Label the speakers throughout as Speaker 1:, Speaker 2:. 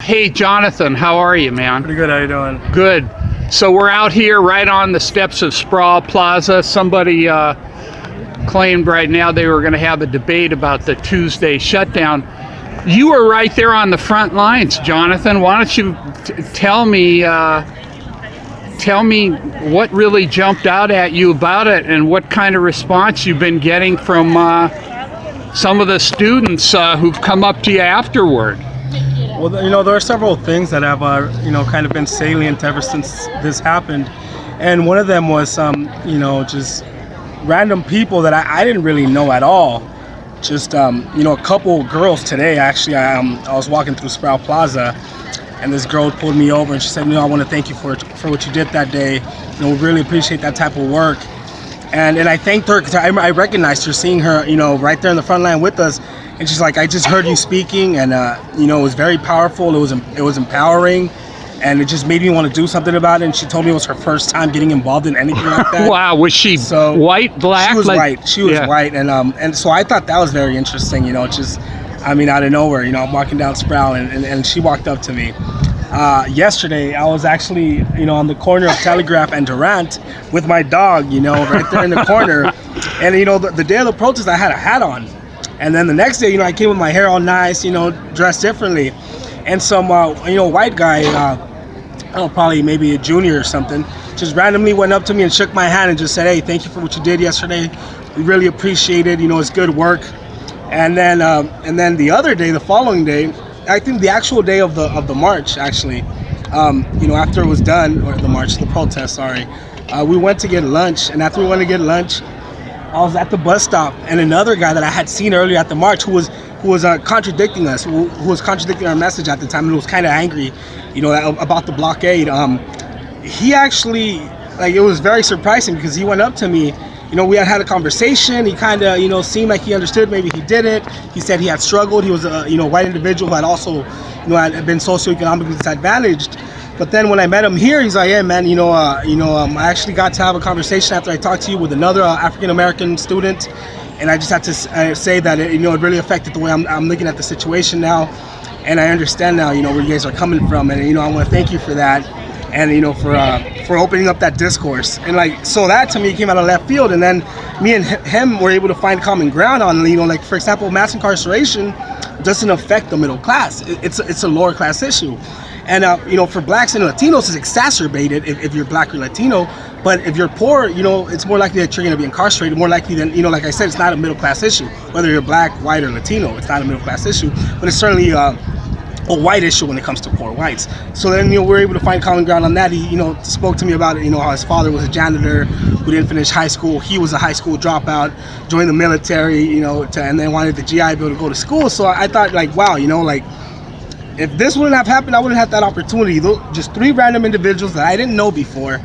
Speaker 1: Hey, Jonathan, how are you, man?
Speaker 2: Pretty good. How you doing?
Speaker 1: Good. So we're out here right on the steps of Sproul Plaza. Somebody claimed right now they were going to have a debate about the Tuesday shutdown. You were right there on the front lines, Jonathan. Why don't you tell me what really jumped out at you about it and what kind of response you've been getting from some of the students who've come up to you afterward.
Speaker 2: Well, there are several things that have, kind of been salient ever since this happened. And one of them was just random people that I didn't really know at all. Just, a couple girls today, actually, I was walking through Sproul Plaza, and this girl pulled me over and she said, I want to thank you for what you did that day. We really appreciate that type of work. And I thanked her because I recognized her, seeing her, right there in the front line with us. And she's like, I just heard you speaking, and it was very powerful. It was empowering, and it just made me want to do something about it. And she told me it was her first time getting involved in anything like that.
Speaker 1: Wow, was she white, black?
Speaker 2: She was white. She was white, and so I thought that was very interesting. Out of nowhere. I'm walking down Sproul, and she walked up to me. Yesterday, I was actually, on the corner of Telegraph and Durant with my dog, right there in the corner. And, the day of the protest, I had a hat on. And then the next day, I came with my hair all nice, dressed differently. And some, white guy, probably maybe a junior or something, just randomly went up to me and shook my hand and just said, hey, thank you for what you did yesterday. We really appreciate it. It's good work. And then the other day, the following day, I think the actual day of the march, actually, after it was done, or the protest, sorry, we went to get lunch. And after we went to get lunch, I was at the bus stop, and another guy that I had seen earlier at the march, who was contradicting us, who was contradicting our message at the time, and was kind of angry, about the blockade. He actually, it was very surprising because he went up to me. We had a conversation. He kind of, seemed like he understood. Maybe he didn't. He said he had struggled. He was a, white individual who had also, had been socioeconomically disadvantaged. But then when I met him here, he's like, yeah, man, I actually got to have a conversation after I talked to you with another African-American student. And I just had to say that, it really affected the way I'm looking at the situation now. And I understand now, where you guys are coming from. And, I want to thank you for that. And, for opening up that discourse. And, so that to me came out of left field. And then me and him were able to find common ground on, for example, mass incarceration doesn't affect the middle class. It's a lower class issue. And, for blacks and Latinos, it's exacerbated if you're black or Latino. But if you're poor, it's more likely that you're going to be incarcerated, more likely than, like I said, it's not a middle class issue. Whether you're black, white, or Latino, it's not a middle class issue. But it's certainly a white issue when it comes to poor whites. So then, we're able to find common ground on that. He, spoke to me about it, how his father was a janitor who didn't finish high school. He was a high school dropout, joined the military, and then wanted the GI Bill to go to school. So I thought, wow, if this wouldn't have happened, I wouldn't have that opportunity. Just three random individuals that I didn't know before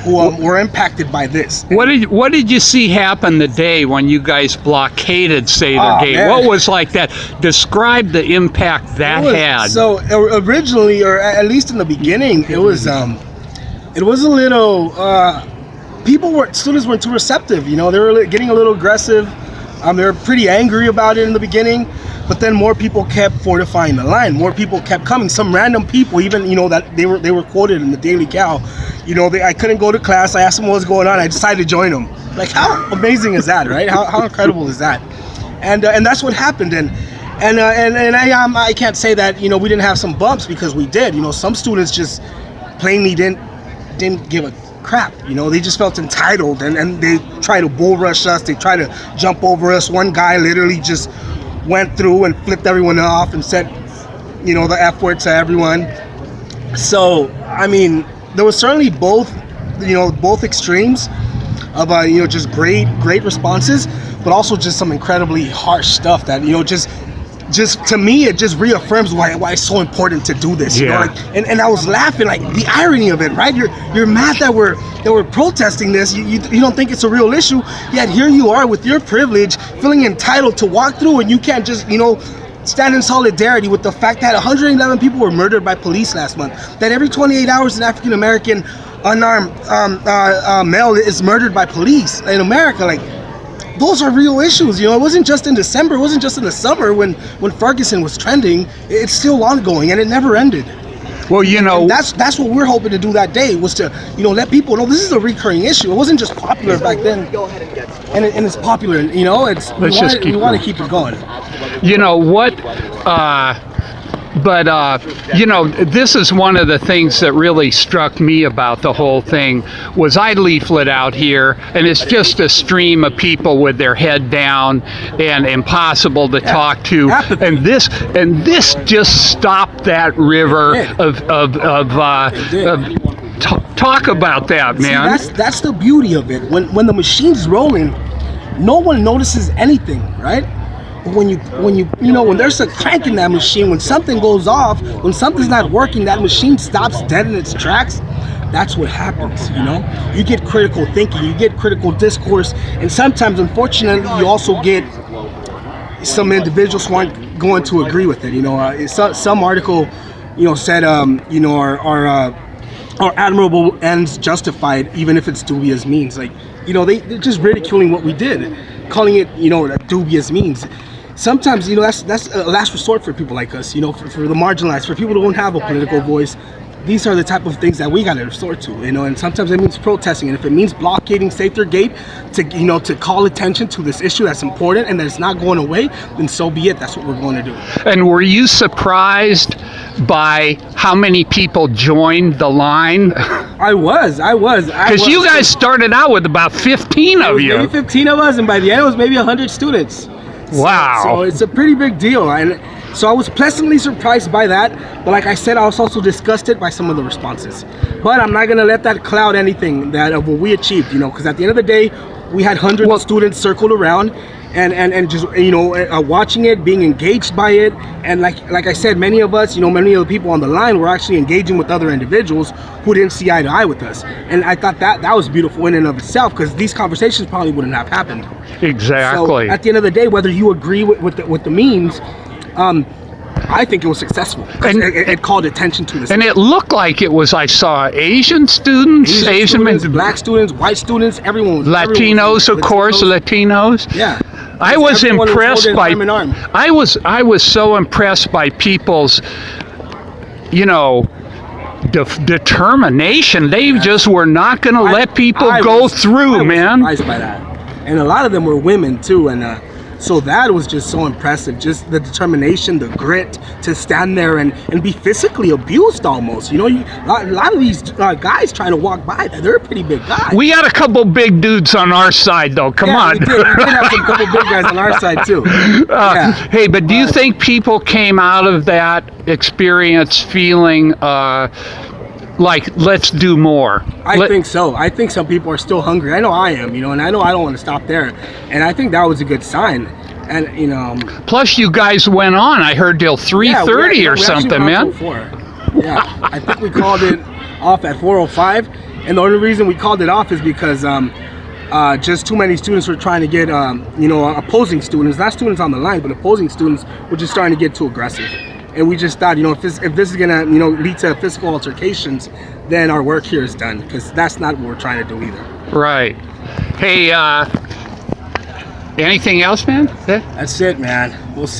Speaker 2: who were impacted by this.
Speaker 1: What did you see happen the day when you guys blockaded Sather Gate?
Speaker 2: Man.
Speaker 1: What was like that? Describe the impact that had.
Speaker 2: So originally, or at least in the beginning, it was a little. Students weren't too receptive. They were getting a little aggressive. They were pretty angry about it in the beginning. But then more people kept fortifying the line. More people kept coming. Some random people, even that they were quoted in the Daily Cal. I couldn't go to class. I asked them what was going on. I decided to join them. How amazing is that, right? How incredible is that? And that's what happened. And I can't say that we didn't have some bumps, because we did. Some students just plainly didn't give a crap. They just felt entitled, and they tried to bull rush us. They tried to jump over us. One guy literally just went through and flipped everyone off and said, the F word to everyone. So, there was certainly both extremes of, just great responses, but also just some incredibly harsh stuff that, just to me, it just reaffirms why it's so important to do this. And I was laughing, the irony of it, right? You're mad that we're protesting this. You don't think it's a real issue, yet here you are with your privilege, feeling entitled to walk through, and you can't just stand in solidarity with the fact that 111 people were murdered by police last month. That every 28 hours an African American unarmed male is murdered by police in America. those are real issues. You know, it wasn't just in December. It wasn't just in the summer when Ferguson was trending. It's still ongoing, and it never ended.
Speaker 1: Well, you know,
Speaker 2: and that's what we're hoping to do that day, was to, you know, let people know this is a recurring issue. It wasn't just popular back then, and it's popular. You know, we want to keep it going.
Speaker 1: You know what? You know, this is one of the things that really struck me about the whole thing was I leaflet out here, and it's just a stream of people with their head down and impossible to talk to, and this just stopped that river talk about that, man.
Speaker 2: See, that's the beauty of it. When the machine's rolling, no one notices anything, right? When there's a crank in that machine, when something goes off, when something's not working, that machine stops dead in its tracks. That's what happens, you know? You get critical thinking, you get critical discourse, and sometimes, unfortunately, you also get some individuals who aren't going to agree with it. You know, some article, you know, said, you know, our admirable ends justified, even if it's dubious means. Like, you know, they're just ridiculing what we did, calling it, you know, dubious means. Sometimes, you know, that's a last resort for people like us, you know, for the marginalized, for people who don't have a political voice. These are the type of things that we got to resort to, you know, and sometimes it means protesting. And if it means blockading Safer Gate to, you know, to call attention to this issue that's important and that's not going away, then so be it. That's what we're going to do.
Speaker 1: And were you surprised by how many people joined the line?
Speaker 2: I was.
Speaker 1: Because you guys started out with about 15 of you.
Speaker 2: Maybe 15 of us, and by the end it was maybe 100 students.
Speaker 1: Wow.
Speaker 2: So it's a pretty big deal. And so I was pleasantly surprised by that. But like I said, I was also disgusted by some of the responses. But I'm not going to let that cloud anything of what we achieved, you know, because at the end of the day, we had hundreds of students circled around and just, you know, watching it, being engaged by it. And like I said, many of us, you know, many of the people on the line were actually engaging with other individuals who didn't see eye to eye with us. And I thought that was beautiful in and of itself, because these conversations probably wouldn't have happened.
Speaker 1: Exactly.
Speaker 2: So at the end of the day, whether you agree with the means, I think it was successful. And it called attention to this.
Speaker 1: And it looked like it was, I saw Asian students,
Speaker 2: black students, white students, everyone.
Speaker 1: Latinos, of course, Latinos.
Speaker 2: Yeah.
Speaker 1: I was impressed by.
Speaker 2: I
Speaker 1: was so impressed by people's, you know, determination. They just were not going to let people go through, man.
Speaker 2: I was surprised by that, and a lot of them were women too, and so that was just so impressive. Just the determination, the grit to stand there and be physically abused almost. You know, a lot of these guys trying to walk by, they're a pretty big guy.
Speaker 1: We had a couple big dudes on our side, though. Come on.
Speaker 2: We did have some couple big guys on our side, too.
Speaker 1: Hey, but do you think people came out of that experience feeling like, let's do more?
Speaker 2: I think so. I think some people are still hungry. I know I am, you know, and I know I don't want to stop there. And I think that was a good sign. And, you know...
Speaker 1: Plus, you guys went on, I heard, till 3:30 or something, man.
Speaker 2: Yeah, I think we called it off at 4:05. And the only reason we called it off is because just too many students were trying to get, you know, opposing students, not students on the line, but opposing students were just starting to get too aggressive. And we just thought, you know, if this is gonna, you know, lead to physical altercations, then our work here is done, because that's not what we're trying to do either.
Speaker 1: Right. Hey, anything else, man?
Speaker 2: That's it, man. We'll see.